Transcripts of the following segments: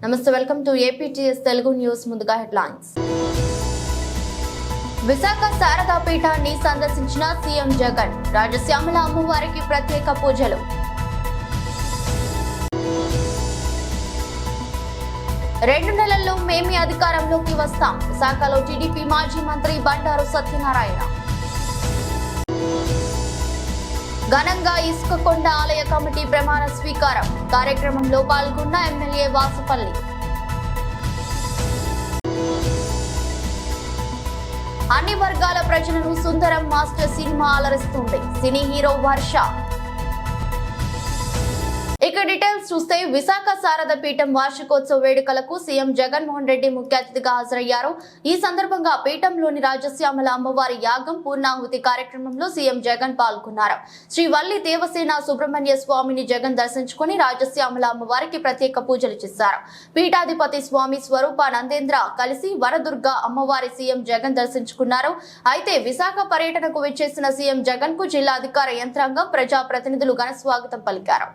నమస్తే, welcome to APTS Telugu news. ముందుగా headlines. Visakha Sharada పీఠాన్ని సందర్శించిన సీఎం జగన్. రాజశ్యామల అమ్మవారికి ప్రత్యేక పూజలు. రెండు నెలల్లో మేమే అధికారంలోకి వస్తాం. విశాఖలో టీడీపీ మాజీ మంత్రి బండారు సత్యనారాయణ. ఘనంగా ఇసుకకొండ ఆలయ కమిటీ ప్రమాణ స్వీకారం. కార్యక్రమంలో పాల్గొన్న ఎమ్మెల్యే వాసుపల్లి. అన్ని వర్గాల ప్రజలను సుందరం మాస్టర్ సినిమా అలరిస్తుంది. సినీ హీరో వర్ష. ఇక డీటెయిల్స్ చూస్తే, విశాఖ శారద పీఠం వార్షికోత్సవ వేడుకలకు సీఎం జగన్మోహన్ రెడ్డి ముఖ్య అతిథిగా హాజరయ్యారు. ఈ సందర్భంగా పీఠంలోని రాజశ్యామల అమ్మవారి యాగం పూర్ణాహుతి కార్యక్రమంలో సీఎం జగన్ పాల్గొన్నారు. శ్రీ వల్లి దేవసేన సుబ్రహ్మణ్య స్వామిని జగన్ దర్శించుకుని రాజశ్యామల అమ్మవారికి ప్రత్యేక పూజలు చేశారు. పీఠాధిపతి స్వామి స్వరూపానందేంద్ర కలిసి వరదుర్గ అమ్మవారి సీఎం జగన్ దర్శించుకున్నారు. అయితే విశాఖ పర్యటనకు విచ్చేసిన సీఎం జగన్ కు జిల్లా అధికార యంత్రాంగం, ప్రజా ప్రతినిధులు ఘన స్వాగతం పలికారు.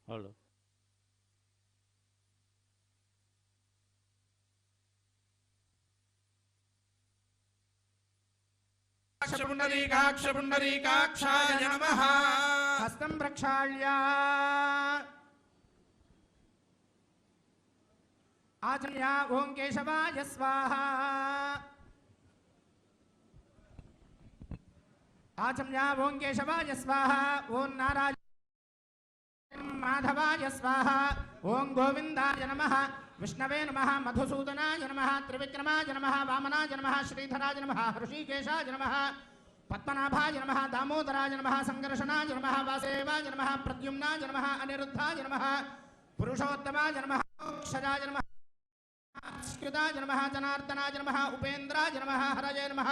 హలో. పుండరీకాక్షాయ నమః. హస్తం ప్రక్షాళ్య ఆచమ్య ఓం కేశవాయ స్వాహ. ఆచమ్య ఓం కేశవాయ స్వాహ. ఓం నారాయణ మాధవాయ స్వాహ. ఓం గోవిందాయ నమః. విష్ణవే నమః. మధుసూదనాయ నమః. త్రివిక్రమాయ నమః. వామనాయ నమః. శ్రీధరాయ నమః. హృషీకేశాయ నమః. పద్మనాభాయ నమః. దామోదరాయ నమః. సంకర్షణాయ నమః. వాసుదేవాయ నమః. ప్రద్యుమ్నాయ నమః. అనిరుద్ధాయ నమః. పురుషోత్తమాయ నమః. మోక్షజాయ నమః. స్కృతాయ నమః. జనార్దనాయ నమః. ఉపేంద్రాయ నమః. హరయే నమః.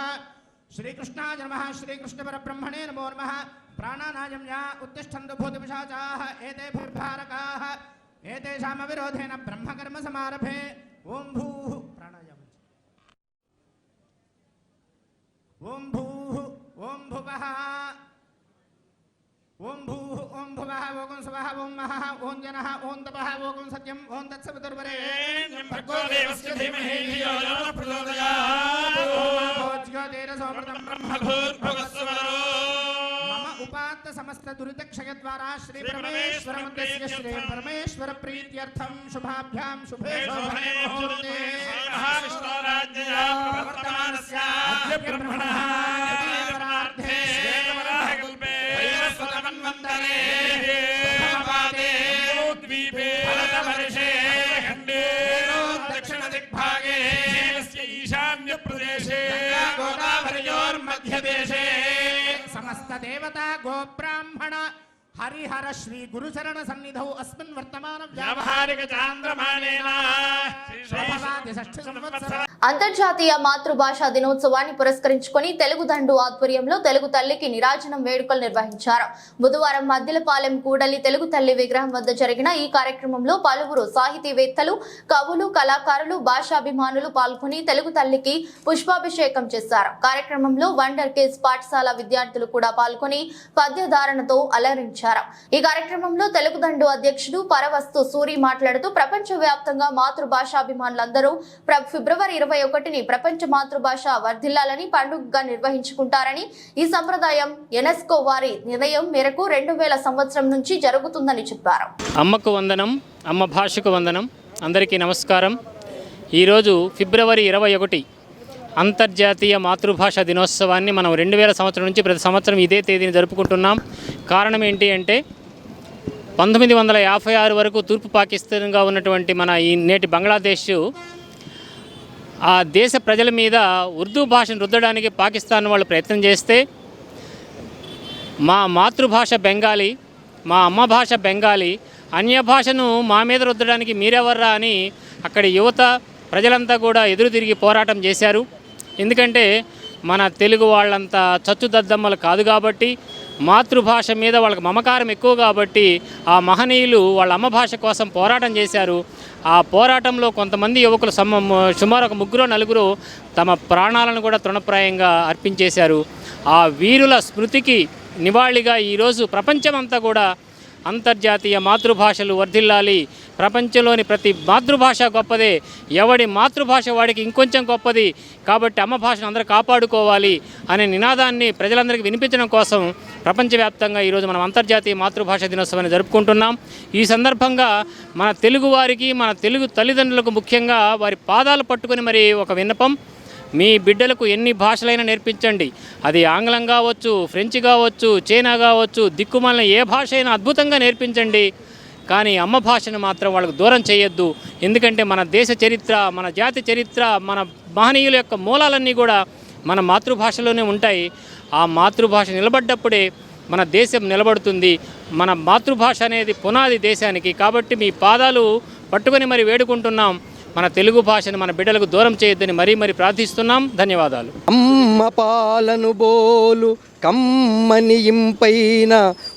శ్రీకృష్ణాయ నమః. శ్రీకృష్ణ పరబ్రహ్మణే నమో నమః. ప్రాణానాయమ్య ఉత్తిష్టంతు భూతపిశాచాః ఏతేభిర్భారకాః ఏతేషామవిరోధేన బ్రహ్మకర్మ సమారభే. ఓం భూః ప్రాణాయామం. ఓం భూః ఓం భువః ఓం భూః ఓం భువః ఓం స్వః ఓం మహః ఓం జనః ఓం తపః ఓం సత్యం ఓం తత్సవితుర్వరేణ్యం భర్గో దేవస్య ధీమహి ధియో యో నః ప్రచోదయాత్. ఓం జ్యోతిరసోమృతం బ్రహ్మభూర్భువస్సువరో. ఉపాత్త సమస్త దురిత క్షయ ద్వారా శ్రీ పరమేశ్వర ముద్రస్య శ్రీ పరమేశ్వర ప్రీత్యర్థం శుభాభ్యాం శుభే శోభనే ముహూర్తే మహావిష్ణోరాజ్ఞయా ప్రవర్తమానస్య అద్య బ్రహ్మణః పరార్థే శ్వేతవరాహకల్పే వైవస్వతమన్వంతరే ప్రథమపాదే ద్వీపే భరతవర్షే ఖండే దక్షిణ దిగ్భాగే దేశస్య ఈశాన్య ప్రదేశే గోదావరియోర్మధ్యదేశే సమస్త దేవతా గోబ్రాహ్మణ హరిహర శ్రీ గురుచరణ సన్నిధౌ అస్మిన్ వర్తమాన వ్యావహారిక చాంద్రమానేన అంతర్జాతీయ మాతృభాషా దినోత్సవాన్ని పురస్కరించుకొని తెలుగు దండు ఆధ్వర్యంలో తెలుగు తల్లికి నీరాజనం వేడుకలు నిర్వహించారు. బుధవారం మద్దిలపాలెం కూడలి తెలుగు తల్లి విగ్రహం వద్ద జరిగిన ఈ కార్యక్రమంలో పలువురు సాహితీవేత్తలు, కవులు, కళాకారులు, భాషాభిమానులు పాల్గొని తెలుగు తల్లికి పుష్పాభిషేకం చేశారు. కార్యక్రమంలో వండర్ కిడ్స్ పాఠశాల విద్యార్థులు కూడా పాల్గొని పద్యధారణతో అలరించారు. ఈ కార్యక్రమంలో తెలుగు దండు అధ్యక్షుడు పరవస్తు సూరి మాట్లాడుతూ, ప్రపంచ వ్యాప్తంగా మాతృభాషాభిమానులందరూ ఫిబ్రవరి 21ని ప్రపంచ మాతృభాష వర్ధిల్లాలని పండుగగా నిర్వహించుకుంటారని, ఈ సంప్రదాయం యునెస్కో వారి నిర్ణయం మేరకు 2000 సంవత్సరం నుంచి జరుగుతుందని చెప్పారు. అమ్మకు వందనం, అమ్మ భాషకు వందనం. అందరికీ నమస్కారం. ఈరోజు ఫిబ్రవరి 21 అంతర్జాతీయ మాతృభాష దినోత్సవాన్ని మనం 2000 సంవత్సరం నుంచి ప్రతి సంవత్సరం ఇదే తేదీని జరుపుకుంటున్నాం. కారణం ఏంటి అంటే 1956 వరకు తూర్పు పాకిస్తాన్గా ఉన్నటువంటి మన ఈ నేటి బంగ్లాదేశ్ ఆ దేశ ప్రజల మీద ఉర్దూ భాషను రుద్దడానికి పాకిస్తాన్ వాళ్ళు ప్రయత్నం చేస్తే మా మాతృభాష బెంగాలీ, మా అమ్మ భాష బెంగాలీ, అన్య భాషను మా మీద రుద్దడానికి మీరెవర్రా అని అక్కడి యువత ప్రజలంతా కూడా ఎదురు తిరిగి పోరాటం చేశారు. ఎందుకంటే మన తెలుగు వాళ్ళంతా చచ్చుదద్దమ్మలు కాదు కాబట్టి, మాతృభాష మీద వాళ్ళకి మమకారం ఎక్కువ కాబట్టి ఆ మహనీయులు వాళ్ళ అమ్మ భాష కోసం పోరాటం చేశారు. ఆ పోరాటంలో కొంతమంది యువకులు సుమారు ఒక 3-4 తమ ప్రాణాలను కూడా తృణప్రాయంగా అర్పించేశారు. ఆ వీరుల స్మృతికి నివాళిగా ఈరోజు ప్రపంచమంతా కూడా అంతర్జాతీయ మాతృభాషలు వర్ధిల్లాలి, ప్రపంచంలోని ప్రతి మాతృభాష గొప్పదే, ఎవడి మాతృభాష వాడికి ఇంకొంచెం గొప్పది, కాబట్టి అమ్మ భాషను అందరూ కాపాడుకోవాలి అనే నినాదాన్ని ప్రజలందరికీ వినిపించడం కోసం ప్రపంచవ్యాప్తంగా ఈరోజు మనం అంతర్జాతీయ మాతృభాష దినోత్సవాన్ని జరుపుకుంటున్నాం. ఈ సందర్భంగా మన తెలుగు వారికి, మన తెలుగు తల్లిదండ్రులకు ముఖ్యంగా వారి పాదాలు పట్టుకొని మరి ఒక విన్నపం, మీ బిడ్డలకు ఎన్ని భాషలైనా నేర్పించండి. అది ఆంగ్లం కావచ్చు, ఫ్రెంచ్ కావచ్చు, చైనా కావచ్చు, దిక్కుమాలిన ఏ భాష అయినా అద్భుతంగా నేర్పించండి. కానీ అమ్మ భాషను మాత్రం వాళ్ళకు దూరం చేయొద్దు. ఎందుకంటే మన దేశ చరిత్ర, మన జాతి చరిత్ర, మన మహనీయుల యొక్క మూలాలన్నీ కూడా మన మాతృభాషలోనే ఉంటాయి. ఆ మాతృభాష నిలబడ్డప్పుడే మన దేశం నిలబడుతుంది. మన మాతృభాష అనేది పునాది దేశానికి. కాబట్టి మీ పాదాలు పట్టుకొని మరి వేడుకుంటున్నాం, మన తెలుగు భాషను మన బిడ్డలకు దూరం చేయొద్దని మరీ ప్రార్థిస్తున్నాం. ధన్యవాదాలు. అమ్మ పాలను బోలు కమ్మని ఇంపైన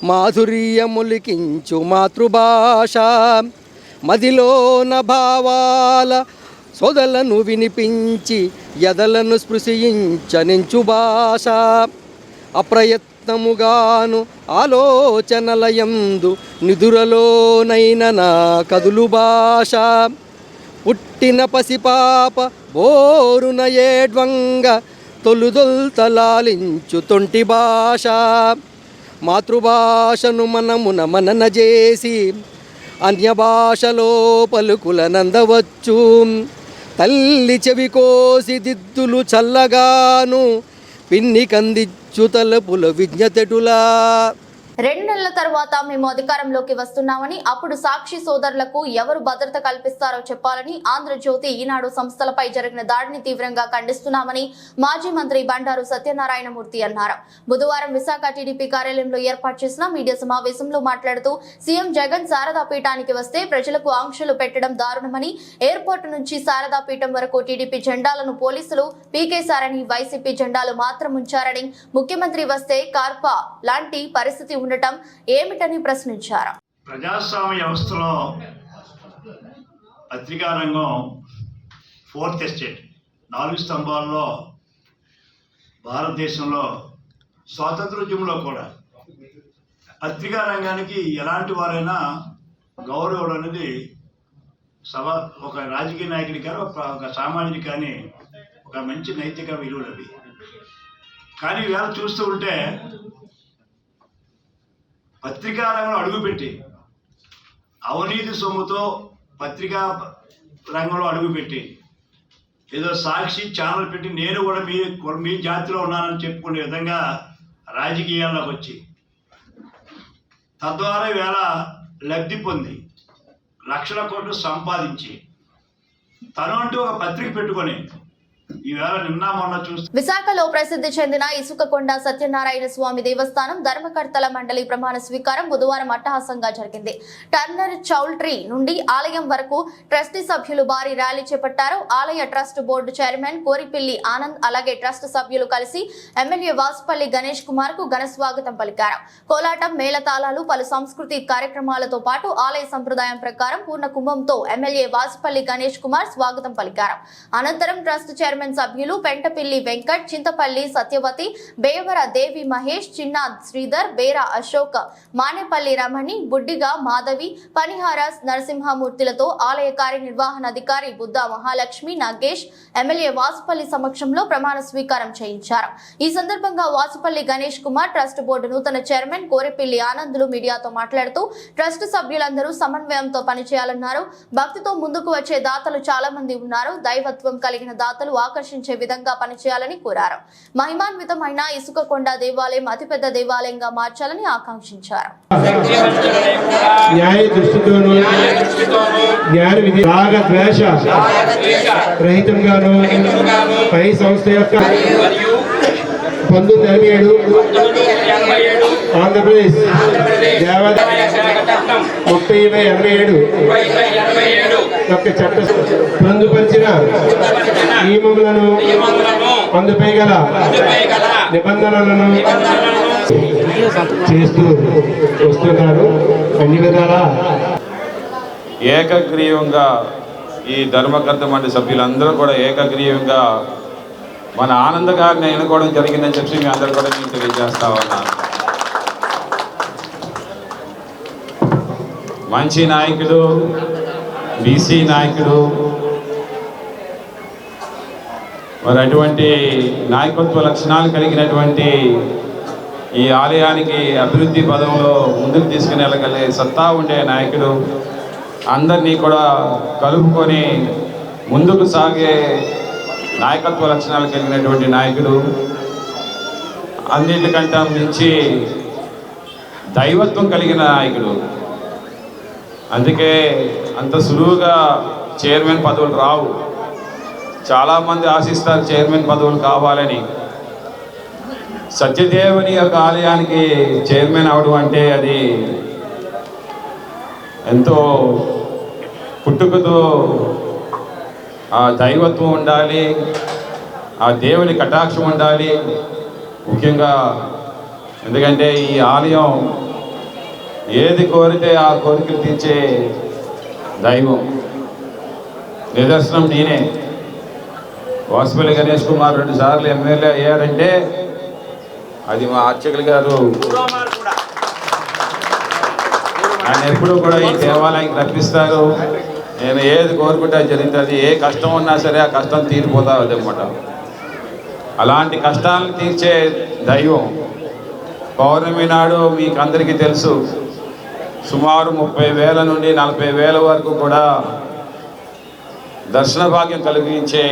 మాధుర్యములికించు మాతృభాష, మదిలోన భావాల సొదలను వినిపించి ఎదలను స్పృశించనించు భాష, అప్రయత్నముగాను ఆలోచనలయందు నిదురలోనైన నా కదులు భాష, పుట్టిన పసిపాప బోరున ఏడ్వంగ తొలుదొల్తలాలించు తొంటి భాష, మాతృభాషను మనమున మనన చేసి అన్య భాషలో పలుకులనందవచ్చు. తల్లి చెవి కోసి దిద్దులు చల్లగాను పిన్ని కందిచ్చు తలపుల విజ్ఞతటులా. 2 నెలల తర్వాత మేము అధికారంలోకి వస్తున్నామని, అప్పుడు సాక్షి సోదరులకు ఎవరు భద్రత కల్పిస్తారో చెప్పాలని ఆంధ్రజ్యోతి, ఈనాడు సంస్థలపై జరిగిన దాడిని తీవ్రంగా ఖండిస్తున్నామని మాజీ మంత్రి బండారు సత్యనారాయణమూర్తి అన్నారు. బుధవారం విశాఖ టీడీపీ కార్యాలయంలో ఏర్పాటు చేసిన మీడియా సమావేశంలో మాట్లాడుతూ, సీఎం జగన్ శారదా పీఠానికి వస్తే ప్రజలకు ఆంక్షలు పెట్టడం దారుణమని, ఎయిర్పోర్టు నుంచి శారదా పీఠం వరకు టీడీపీ జెండాలను పోలీసులు పీకేశారని, వైసీపీ జెండాలు మాత్రం ఉంచారని, ముఖ్యమంత్రి వస్తే కార్పా లాంటి పరిస్థితి ఉండటం ఏమిటని ప్రశ్నించారు. ప్రజాస్వామ్య వ్యవస్థలో పత్రికా రంగం 4th ఎస్టేట్, 4 స్తంభాల్లో భారతదేశంలో స్వాతంత్రోద్యమంలో కూడా పత్రికా రంగానికి ఎలాంటి వారైనా గౌరవం అనేది ఒక రాజకీయ నాయకుడి కానీ ఒక సామాజిక కానీ ఒక మంచి నైతిక విలువలు అవి. కానీ ఇవాళ చూస్తూ ఉంటే పత్రికా రంగంలో అడుగుపెట్టి అవినీతి సొమ్ముతో పత్రికా రంగంలో అడుగుపెట్టి ఏదో సాక్షి ఛానల్ పెట్టి నేను కూడా మీ జాతిలో ఉన్నానని చెప్పుకునే విధంగా రాజకీయాల్లోకి వచ్చి తద్వారా ఈవేళ లబ్ధి పొంది లక్షల కోట్లు సంపాదించి తను అంటూ ఒక పత్రిక పెట్టుకొని విశాఖలో ప్రసిద్ధి చెందిన ఇసుకకొండ సత్యనారాయణ స్వామి దేవస్థానం ధర్మకర్తల మండలి ప్రమాణ స్వీకారం బుధవారం అట్టహాసంగా జరిగింది. టర్నర్ చౌల్ట్రీ నుండి ఆలయం వరకు ట్రస్టీ సభ్యులు భారీ ర్యాలీ చేపట్టారు. ఆలయ ట్రస్ట్ బోర్డు చైర్మన్ కోరిపిల్లి ఆనంద్ అలాగే ట్రస్ట్ సభ్యులు కలిసి ఎమ్మెల్యే వాసుపల్లి గణేష్ కుమార్ కు ఘన స్వాగతం పలికారు. కోలాటం, మేళతాళాలు, పలు సాంస్కృతిక కార్యక్రమాలతో పాటు ఆలయ సంప్రదాయం ప్రకారం పూర్ణ కుంభంతో ఎమ్మెల్యే వాసుపల్లి గణేష్ కుమార్ స్వాగతం పలికారు. అనంతరం ట్రస్ట్ చైర్మన్ సభ్యులు పెంటపిల్లి వెంకట్, చింతపల్లి సత్యవతి, బేవర దేవి మహేష్, చిన్న శ్రీధర్, బేరా అశోక్, మానేపల్లి రమణి, బుడ్డిగా మాధవి, పనిహార నరసింహమూర్తిలతో ఆలయ కార్యనిర్వహణాధికారి బుద్ధ మహాలక్ష్మి నాగేష్ ఎమ్మెల్యే వాసుపల్లి సమక్షంలో ప్రమాణ స్వీకారం చేయించారు. ఈ సందర్భంగా వాసుపల్లి గణేష్ కుమార్, ట్రస్ట్ బోర్డు నూతన చైర్మన్ కోరిపిల్లి ఆనందులు మీడియాతో మాట్లాడుతూ ట్రస్ట్ సభ్యులందరూ సమన్వయంతో పనిచేయాలన్నారు. భక్తితో ముందుకు వచ్చే దాతలు చాలా మంది ఉన్నారు. దైవత్వం కలిగిన దాతలు ఆకర్షణ ఆకర్షించే విధంగా పనిచేయాలని కోరారు. మహిమాన్వితమైన ఇసుకకొండ దేవాలయం అతిపెద్ద దేవాలయంగా మార్చాలని ఆకాంక్షించారు. న్యాయ దృష్టితోనూ జ్ఞాన విధి రాగ ద్వేష రహితంగాను పై సంస్థ యొక్క 1987 ఆంధ్రప్రదేశ్ దేవాదాయ 30/87 యొక్క చట్ట పొందుపరిచిన నియమములను అందుపై గల నిబంధనలను చేస్తూ వస్తున్నారు. అన్ని విధాలా ఏకగ్రీవంగా ఈ ధర్మకర్త మండలి సభ్యులందరూ కూడా ఏకగ్రీవంగా మన ఆనంద్ గారిని ఎన్నుకోవడం జరిగిందని చెప్పి మీ అందరూ కూడా నేను తెలియజేస్తా ఉన్నాను. మంచి నాయకుడు, బీసీ నాయకుడు, మరి అటువంటి నాయకత్వ లక్షణాలు కలిగినటువంటి ఈ ఆలయానికి అభివృద్ధి పదంలో ముందుకు తీసుకుని వెళ్ళగలిగే సత్తా ఉండే నాయకుడు, అందరినీ కూడా కలుపుకొని ముందుకు సాగే నాయకత్వ లక్షణాలు కలిగినటువంటి నాయకుడు, అన్నిటికంటే మించి దైవత్వం కలిగిన నాయకుడు. అందుకే అంత సులువుగా చైర్మన్ పదవులు రావు. చాలామంది ఆశిస్తారు చైర్మన్ పదవులు కావాలని. సత్యదేవుని యొక్క ఆలయానికి చైర్మన్ అవడం అంటే అది ఎంతో పుట్టుకతో ఆ దైవత్వం ఉండాలి, ఆ దేవుని కటాక్షం ఉండాలి. ముఖ్యంగా ఎందుకంటే ఈ ఆలయం ఏది కోరితే ఆ కోరికలు తీర్చే దైవం. నిదర్శనం నేనే. వాసుపల్లి గణేష్ కుమార్ 2 సార్లు ఎమ్మెల్యే అయ్యారంటే అది మా అర్చకులు గారు. ఆయన ఎప్పుడూ కూడా ఈ దేవాలయానికి రప్పిస్తారు. నేను ఏది కోరుకుంటే జరుగుతుంది. ఏ కష్టం ఉన్నా సరే ఆ కష్టం తీరిపోతుంది అన్నమాట. అలాంటి కష్టాలను తీర్చే దైవం. పౌర్ణమి నాడు మీకు అందరికీ తెలుసు, సుమారు 30,000 నుండి 40,000 వరకు కూడా దర్శన భాగ్యం కలిగించే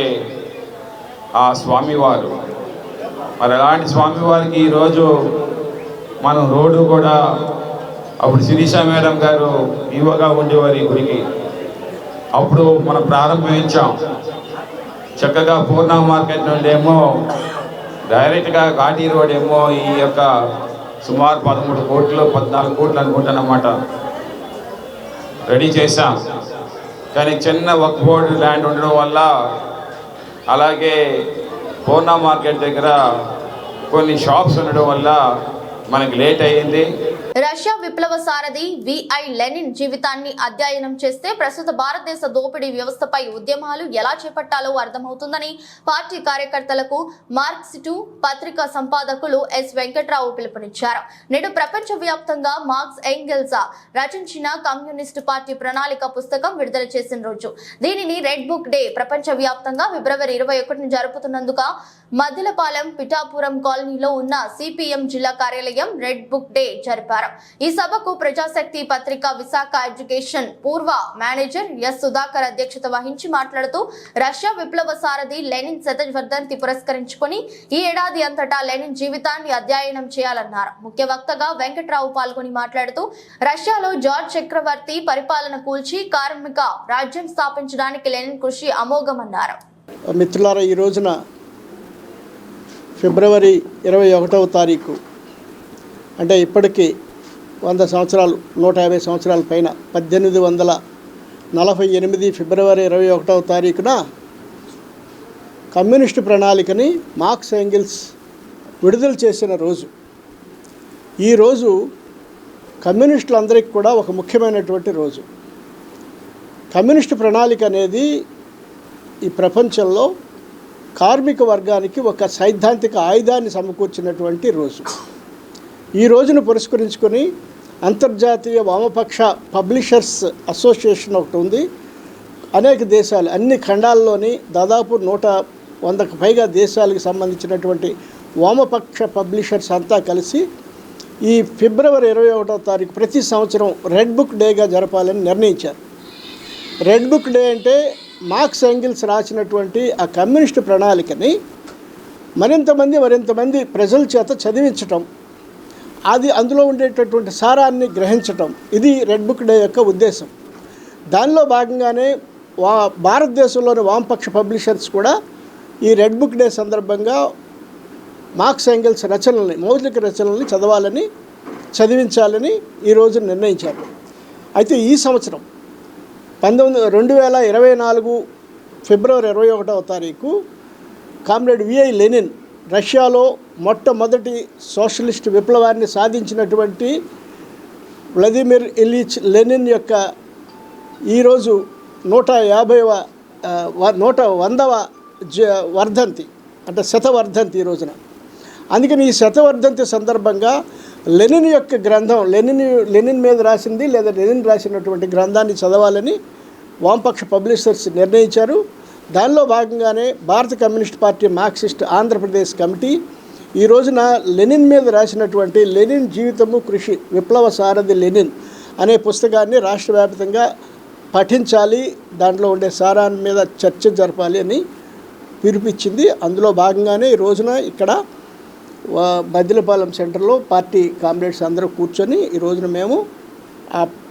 ఆ స్వామివారు. మరి అలాంటి స్వామివారికి ఈరోజు మనం రోడ్డు కూడా అప్పుడు శిరీష మేడం గారు ఈవోగా ఉండేవారు ఈ గుడికి. అప్పుడు మనం ప్రారంభించాం. చక్కగా పూర్ణ మార్కెట్ నుండి ఏమో డైరెక్ట్గా ఘాటీ రోడ్ ఏమో ఈ యొక్క సుమారు 13 కోట్లు 14 కోట్లు అనుకుంటానమాట రెడీ చేశాం. కానీ చిన్న వక్ఫ్ బోర్డు ల్యాండ్ ఉండడం వల్ల, అలాగే పూర్ణ మార్కెట్ దగ్గర కొన్ని షాప్స్ ఉండడం వల్ల మనకి లేట్ అయ్యింది. రష్యా విప్లవ సారథి విఐ లెనిన్ జీవితాన్ని అధ్యయనం చేస్తే ప్రస్తుత భారతదేశ దోపిడీ వ్యవస్థపై ఉద్యమాలు ఎలా చేపట్టాలో అర్థమవుతుందని పార్టీ కార్యకర్తలకు మార్క్సిస్టు పత్రికా సంపాదకులు ఎస్ వెంకట్రావు పిలుపునిచ్చారు. నేడు ప్రపంచ వ్యాప్తంగా మార్క్స్ ఎంగెల్స్ రచించిన కమ్యూనిస్టు పార్టీ ప్రణాళిక పుస్తకం విడుదల చేసిన రోజు. దీనిని రెడ్ బుక్ డే ప్రపంచ వ్యాప్తంగా ఫిబ్రవరి 21 జరుపుతున్నందుకు మద్దిలపాలెం పిఠాపురం కాలనీలో ఉన్న సిపిఎం జిల్లా కార్యాలయం రెడ్ బుక్ డే జరిపారు. ఈ సభకు ప్రజాశక్తి పత్రిక విశాఖ ఎడ్యుకేషన్ పూర్వ మేనేజర్ ఎస్ సుధాకర్ అధ్యక్షత వహించి మాట్లాడుతూ రష్యా విప్లవ సారథి లెనిన్ శతవర్ధంతి పురస్కరించుకొని ఈ ఏడాది అంతటా లెనిన్ జీవితాన్ని అధ్యయనం చేయాలన్నారు. ముఖ్య వక్తగా వెంకట్రావు పాల్గొని మాట్లాడుతూ రష్యాలో జార్జ్ చక్రవర్తి పరిపాలన కూల్చి కార్మిక రాజ్యం స్థాపించడానికి లెనిన్ కృషి అమోఘమన్నారు. మిత్రులారా, ఈ రోజున ఫిబ్రవరి 21వ తారీఖు అంటే ఇప్పటికీ 100 సంవత్సరాలు 150 సంవత్సరాల పైన 1848 ఫిబ్రవరి 21వ తారీఖున కమ్యూనిస్టు ప్రణాళికని మార్క్స్ ఎంగిల్స్ విడుదల చేసిన రోజు. ఈరోజు కమ్యూనిస్టులందరికీ కూడా ఒక ముఖ్యమైనటువంటి రోజు. కమ్యూనిస్టు ప్రణాళిక అనేది ఈ ప్రపంచంలో కార్మిక వర్గానికి ఒక సైద్ధాంతిక ఆయుధాన్ని సమకూర్చినటువంటి రోజు. ఈ రోజును పురస్కరించుకొని అంతర్జాతీయ వామపక్ష పబ్లిషర్స్ అసోసియేషన్ ఒకటి ఉంది. అనేక దేశాలు, అన్ని ఖండాల్లోని దాదాపు 100కు పైగా దేశాలకు సంబంధించినటువంటి వామపక్ష పబ్లిషర్స్ అంతా కలిసి ఈ ఫిబ్రవరి 21వ తారీఖు ప్రతి సంవత్సరం రెడ్ బుక్ డేగా జరపాలని నిర్ణయించారు. రెడ్ బుక్ డే అంటే మార్క్స్ ఎంగిల్స్ రాసినటువంటి ఆ కమ్యూనిస్టు ప్రణాళికని మరింతమంది ప్రజల చేత చదివించటం, అది అందులో ఉండేటటువంటి సారాన్ని గ్రహించటం, ఇది రెడ్ బుక్ డే యొక్క ఉద్దేశం. దానిలో భాగంగానే భారతదేశంలోని వామపక్ష పబ్లిషర్స్ కూడా ఈ రెడ్ బుక్ డే సందర్భంగా మార్క్స్ ఎంగిల్స్ రచనల్ని, మౌలిక రచనల్ని చదివించాలని ఈరోజు నిర్ణయించారు. అయితే ఈ సంవత్సరం 2024 ఫిబ్రవరి 21వ తారీఖు కామ్రేడ్ విఐ లెనిన్, రష్యాలో మొట్టమొదటి సోషలిస్ట్ విప్లవాన్ని సాధించినటువంటి వ్లాదిమిర్ ఇలిచ్ లెనిన్ యొక్క ఈరోజు 100వ వర్ధంతి, అంటే శతవర్ధంతి ఈ రోజున. అందుకని ఈ శతవర్ధంతి సందర్భంగా లెనిన్ యొక్క గ్రంథం, లెనిన్ మీద రాసింది లేదా లెనిన్ రాసినటువంటి గ్రంథాన్ని చదవాలని వామపక్ష పబ్లిషర్స్ నిర్ణయించారు. దానిలో భాగంగానే భారత communist party Marxist Andhra Pradesh committee ఈ రోజున లెనిన్ మీద రాసినటువంటి లెనిన్ జీవితము కృషి, విప్లవ సారథి లెనిన్ అనే పుస్తకాన్ని రాష్ట్ర వ్యాప్తంగా పఠించాలి, దాంట్లో ఉండే సారాన్ని మీద చర్చ జరపాలి అని పిలుపిచ్చింది. అందులో భాగంగానే ఈ రోజున ఇక్కడ మద్దిలపాలెం సెంటర్లో పార్టీ కామ్రేడ్స్ అందరూ కూర్చొని ఈ రోజున మేము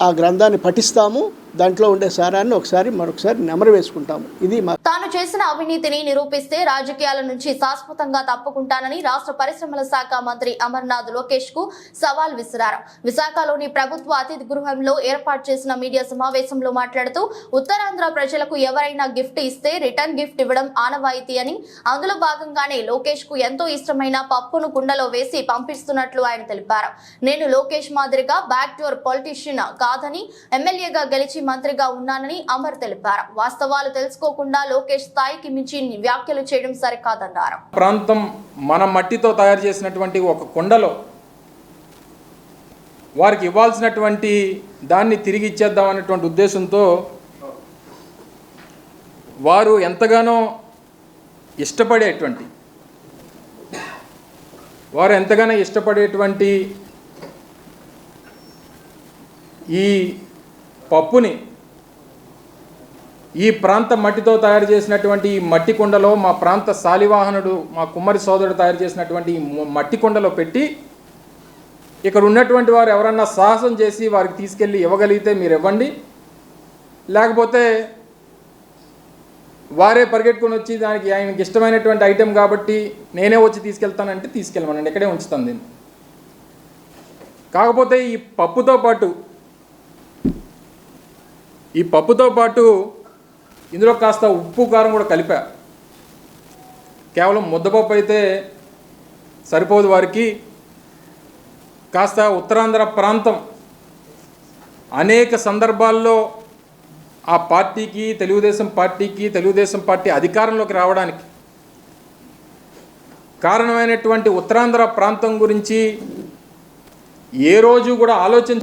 ఆ గ్రంథాన్ని పఠిస్తాము, దాంట్లో ఉండే సారాన్ని మరొకసారి నెమరు వేసుకుంటాము. ఇది తాను చేసిన అవినీతిని నిరూపిస్తే రాజకీయాల నుంచి శాశ్వతంగా తప్పుకుంటానని రాష్ట్ర పరిశ్రమల శాఖ మంత్రి అమర్నాథ్ లోకేష్ కు సవాల్ విసిరారు. విశాఖలోని ప్రభుత్వ అతిథి గృహంలో ఏర్పాటు చేసిన మీడియా సమావేశంలో మాట్లాడుతూ ఉత్తరాంధ్ర ప్రజలకు ఎవరైనా గిఫ్ట్ ఇస్తే రిటర్న్ గిఫ్ట్ ఇవ్వడం ఆనవాయితీ అని, అందులో భాగంగానే లోకేష్ కు ఎంతో ఇష్టమైన పప్పును కుండలో వేసి పంపిస్తున్నట్లు ఆయన తెలిపారు. నేను లోకేష్ మాదిరిగా బ్యాక్ డోర్ పొలిటీషియన్ కాదని, ఎమ్మెల్యేగా గెలిచి మంత్రిగా ఉన్నానని అమర్ తెలిపారు. వాస్తవాలు తెలుసుకోకుండా లోకేష్ స్థాయికి మించి వ్యాఖ్యలు చేయడం సరికాదన్నారు. ప్రాంతం మన మట్టితో తయారు చేసినటువంటి ఒక కుండలో వారికి ఇవ్వాల్సినటువంటి దాన్ని తిరిగి ఇచ్చేద్దాం అనేటువంటి ఉద్దేశంతో వారు ఎంతగానో ఇష్టపడేటువంటి ఈ పప్పుని ఈ ప్రాంత మట్టితో తయారు చేసినటువంటి ఈ మట్టి కుండలో, మా ప్రాంత శాలివాహనుడు మా కుమ్మరి సోదరుడు తయారు చేసినటువంటి ఈ మట్టి కుండలో పెట్టి, ఇక్కడ ఉన్నటువంటి వారు ఎవరన్నా సాహసం చేసి వారికి తీసుకెళ్ళి ఇవ్వగలిగితే మీరు ఇవ్వండి, లేకపోతే వారే పరిగెట్టుకొని వచ్చి దానికి ఆయనకి ఇష్టమైనటువంటి ఐటెం కాబట్టి నేనే వచ్చి తీసుకెళ్తానంటే తీసుకెళ్ళమనండి, ఇక్కడే ఉంచుతాను దీన్ని. కాకపోతే ఈ పప్పుతో పాటు ఇందులో కాస్త ఉప్పు కారం కూడా కలిపా. కేవలం ముద్దపప్పు అయితే సరిపోదు వారికి. కాస్త ఉత్తరాంధ్ర ప్రాంతం అనేక సందర్భాల్లో ఆ పార్టీకి, తెలుగుదేశం పార్టీ అధికారంలోకి రావడానికి కారణమైనటువంటి ఉత్తరాంధ్ర ప్రాంతం గురించి ఏ రోజు కూడా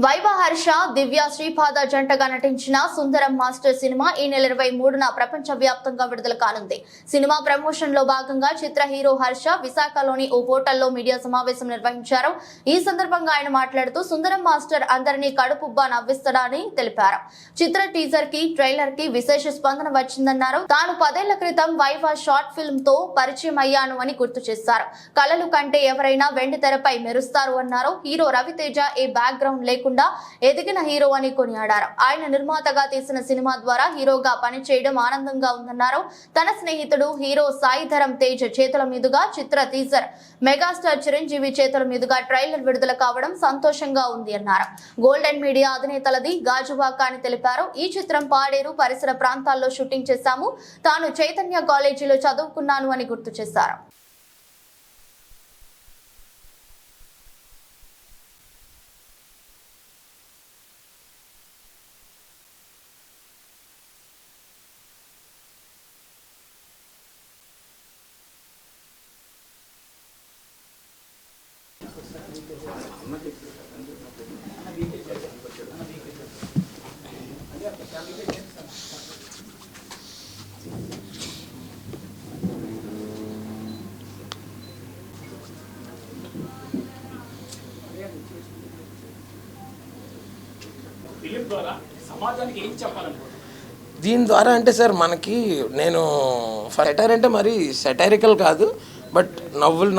వైవ హర్ష, దివ్య శ్రీపాద జంటగా నటించిన సుందరం మాస్టర్ సినిమా ఈ నెల 23న ప్రపంచ వ్యాప్తంగా విడుదల కానుంది. సినిమా ప్రమోషన్ లో భాగంగా చిత్ర హీరో హర్ష విశాఖలోని ఓ హోటల్లో మీడియా సమావేశం నిర్వహించారు. ఈ సందర్భంగా ఆయన మాట్లాడుతూ సుందరం మాస్టర్ అందరినీ కడుపుబ్బా నవ్విస్తాడని తెలిపారు. చిత్ర టీజర్ కి, ట్రైలర్ కి విశేష స్పందన వచ్చిందన్నారు. తాను 10 ఏళ్ల క్రితం వైవ షార్ట్ ఫిల్మ్ తో పరిచయం అయ్యాను అని గుర్తు చేశారు. కళలు కంటే ఎవరైనా వెండి తెరపై మెరుస్తారు అన్నారు. హీరో రవితేజ ఏ బ్యాక్గ్రౌండ్ లేకుండా ఎదిగిన హీరో అని కొనియాడారు. ఆయన నిర్మాతగా తీసిన సినిమా ద్వారా హీరోగా పనిచేయడం ఆనందంగా ఉందన్నారు. తన స్నేహితుడు హీరో సాయిధరం తేజ్ చేతుల మీదుగా చిత్ర టీజర్, మెగాస్టార్ చిరంజీవి చేతుల మీదుగా ట్రైలర్ విడుదల కావడం సంతోషంగా ఉంది అన్నారు. గోల్డెన్ మీడియా అధినేతలది గాజువాక అని తెలిపారు. ఈ చిత్రం పాడేరు పరిసర ప్రాంతాల్లో షూటింగ్ చేశాము. తాను చైతన్య కాలేజీలో చదువుకున్నాను అని గుర్తు చేశారు. ఫిలిం ద్వారా సమాజానికి ఏం చెప్పాలనుకుంటున్నారు? దీని ద్వారా అంటే సార్ మనకి నేను సెటైర్ అంటే మరి సెటైరికల్ కాదు, బట్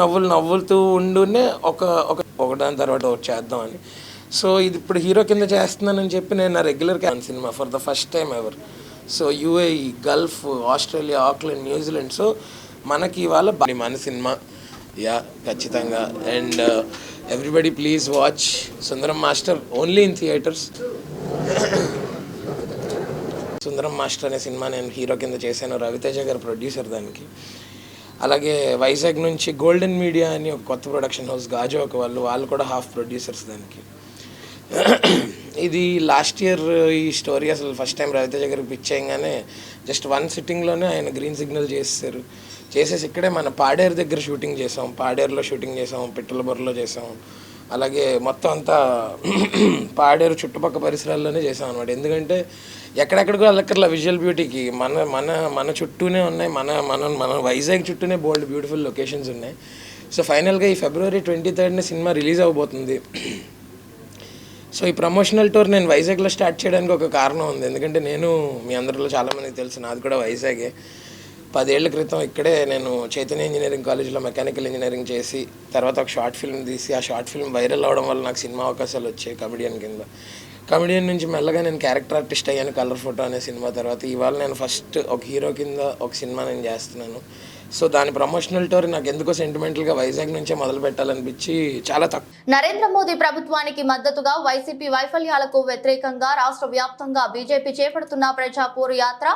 నవ్వులుతూ ఉండునే ఒకదాని తర్వాత ఒకటి చేద్దామని. సో ఇది ఇప్పుడు హీరో కింద చేస్తున్నానని చెప్పి నేను నా regular cinema for the first time ever. So UAE, Gulf, Australia, Auckland, New Zealand. So మనకి ఇవాళ మన సినిమా యా ఖచ్చితంగా. And everybody please watch Sundaram master only in theatres. Sundaram master అనే సినిమా నేను హీరో కింద చేశాను, రవితేజ గారు ప్రొడ్యూసర్ దానికి. అలాగే వైజాగ్ నుంచి గోల్డెన్ మీడియా అని ఒక కొత్త ప్రొడక్షన్ హౌస్, గాజువాక వాళ్ళు కూడా హాఫ్ ప్రొడ్యూసర్స్ దానికి. ఇది లాస్ట్ ఇయర్ ఈ స్టోరీ అసలు ఫస్ట్ టైం రవితేజ గారికి పిచ్ చేయగానే జస్ట్ 1 సిట్టింగ్లోనే ఆయన గ్రీన్ సిగ్నల్ చేసేసి ఇక్కడే మన పాడేరు దగ్గర షూటింగ్ చేసాం, పాడేరులో షూటింగ్ చేసాం, పిట్టలబొర్రలో చేసాం. అలాగే మొత్తం అంతా పాడేరు చుట్టుపక్కల పరిసరాల్లోనే చేసాం అనమాట. ఎందుకంటే ఎక్కడెక్కడికో వెళ్ళక్కర్లా విజువల్ బ్యూటీకి, మన చుట్టూనే ఉన్నాయి, మన వైజాగ్ చుట్టూనే బోల్డ్ బ్యూటిఫుల్ లొకేషన్స్ ఉన్నాయి. సో ఫైనల్గా ఈ February 23rd సినిమా రిలీజ్ అవబోతుంది. సో ఈ ప్రమోషనల్ టూర్ నేను వైజాగ్లో స్టార్ట్ చేయడానికి ఒక కారణం ఉంది. ఎందుకంటే నేను మీ అందరిలో చాలామందికి తెలుసు, నాది కూడా వైజాగే. 10 ఏళ్ల క్రితం ఇక్కడే నేను చైతన్య ఇంజనీరింగ్ కాలేజ్లో మెకానికల్ ఇంజనీరింగ్ చేసి తర్వాత ఒక షార్ట్ ఫిల్మ్ తీసి ఆ షార్ట్ ఫిల్మ్ వైరల్ అవడం వల్ల నాకు సినిమా అవకాశాలు వచ్చాయి కమెడియన్ కింద. కమెడియన్ నుంచి మెల్లగా నేను క్యారెక్టర్ ఆర్టిస్ట్ అయ్యాను కలర్ ఫోటో అనే సినిమా తర్వాత. ఇవాళ నేను ఫస్ట్ ఒక హీరో కింద ఒక సినిమా నేను చేస్తున్నాను. సో దాని ప్రమోషనల్ టూర్ నాకు ఎందుకో సెంటిమెంటల్గా వైజాగ్ నుంచే మొదలు పెట్టాలనిపించి చాలా తక్కువ. నరేంద్ర మోదీ ప్రభుత్వానికి మద్దతుగా వైసీపీ వైఫల్యాలకు వ్యతిరేకంగా రాష్ట్ర వ్యాప్తంగా బీజేపీ చేపడుతున్న ప్రజా పోరు యాత్ర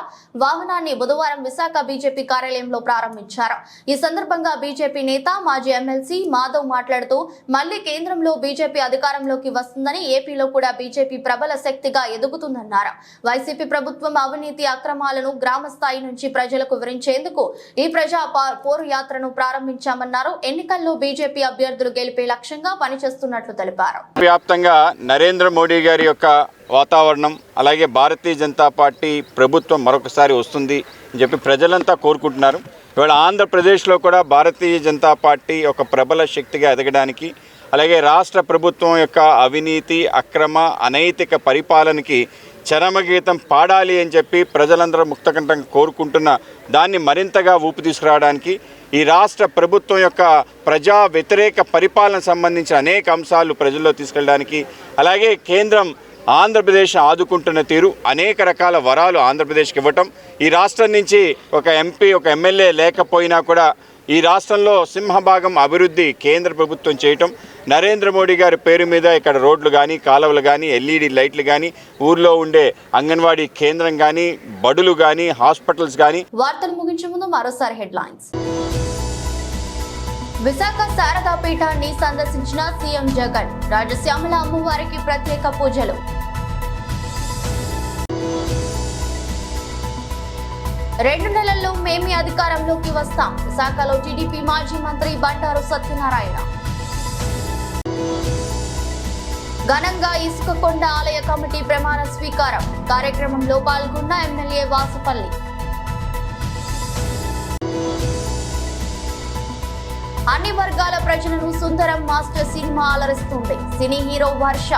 వాహనాన్ని బుధవారం విశాఖ బీజేపీ కార్యాలయంలో ప్రారంభించారు. ఈ సందర్భంగా బీజేపీ నేత మాజీ ఎమ్మెల్సీ మాధవ్ మాట్లాడుతూ మళ్లీ కేంద్రంలో బీజేపీ అధికారంలోకి వస్తుందని, ఏపీలో కూడా బీజేపీ ప్రబల శక్తిగా ఎదుగుతుందన్నారు. వైసీపీ ప్రభుత్వం అవినీతి అక్రమాలను గ్రామ స్థాయి నుంచి ప్రజలకు వివరించేందుకు ఈ ప్రజా పోరు యాత్రను ప్రారంభించామన్నారు. ఎన్నికల్లో బీజేపీ అభ్యర్థులు గెలిపే లక్ష్యంగా పనిచేస్తున్నట్లు తెలిపారు. వ్యాప్తంగా నరేంద్ర మోడీ గారి యొక్క వాతావరణం, అలాగే భారతీయ జనతా పార్టీ ప్రభుత్వం మరొకసారి వస్తుంది అని చెప్పి ప్రజలంతా కోరుకుంటున్నారు. ఇవాళ ఆంధ్రప్రదేశ్లో కూడా భారతీయ జనతా పార్టీ ఒక ప్రబల శక్తిగా ఎదగడానికి, అలాగే రాష్ట్ర ప్రభుత్వం యొక్క అవినీతి, అక్రమ, అనైతిక పరిపాలనకి చరమగీతం పాడాలి అని చెప్పి ప్రజలందరూ ముక్తకంఠంగా కోరుకుంటున్న దాన్ని మరింతగా ఊపు తీసుకురావడానికి, ఈ రాష్ట్ర ప్రభుత్వం యొక్క ప్రజా వ్యతిరేక పరిపాలన సంబంధించిన అనేక అంశాలు ప్రజల్లో తీసుకెళ్ళడానికి, అలాగే కేంద్రం ఆంధ్రప్రదేశ్ ఆదుకుంటున్న తీరు, అనేక రకాల వరాలు ఆంధ్రప్రదేశ్కి ఇవ్వటం, ఈ రాష్ట్రం నుంచి ఒక ఎంపీ, ఒక ఎమ్మెల్యే లేకపోయినా కూడా ఈ రాష్ట్రంలో సింహభాగం అభివృద్ధి కేంద్ర ప్రభుత్వం చేయటం, నరేంద్ర మోడీ గారి పేరు మీద ఇక్కడ రోడ్లు కానీ, కాలువలు కానీ, ఎల్ఈడి లైట్లు కానీ, ఊర్లో ఉండే అంగన్వాడీ కేంద్రం కానీ, బడులు కానీ, హాస్పిటల్స్ కానీ. వార్తలు ముగించే ముందు మరోసారి హెడ్లైన్స్. విశాఖ శారదా పీఠాన్ని సందర్శించిన సీఎం జగన్, రాజశ్యామల అమ్మవారికి ప్రత్యేక పూజలు. 2 నెలల్లో మేమే అధికారంలోకి వస్తాం, విశాఖలో టీడీపీ మాజీ మంత్రి బండారు సత్యనారాయణ. ఘనంగా ఇసుకకొండ ఆలయ కమిటీ ప్రమాణ స్వీకారం, కార్యక్రమంలో పాల్గొన్న ఎమ్మెల్యే వాసుపల్లి. అన్ని వర్గాల ప్రజలను సుందరం మాస్టర్ సినిమా అలరిస్తుంది, సినీ హీరో వర్ష.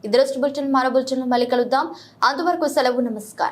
ఇది బులెటిన్, మరో బులెటిన్ మళ్ళీ కలుద్దాం. అంతవరకు సెలవు, నమస్కారం.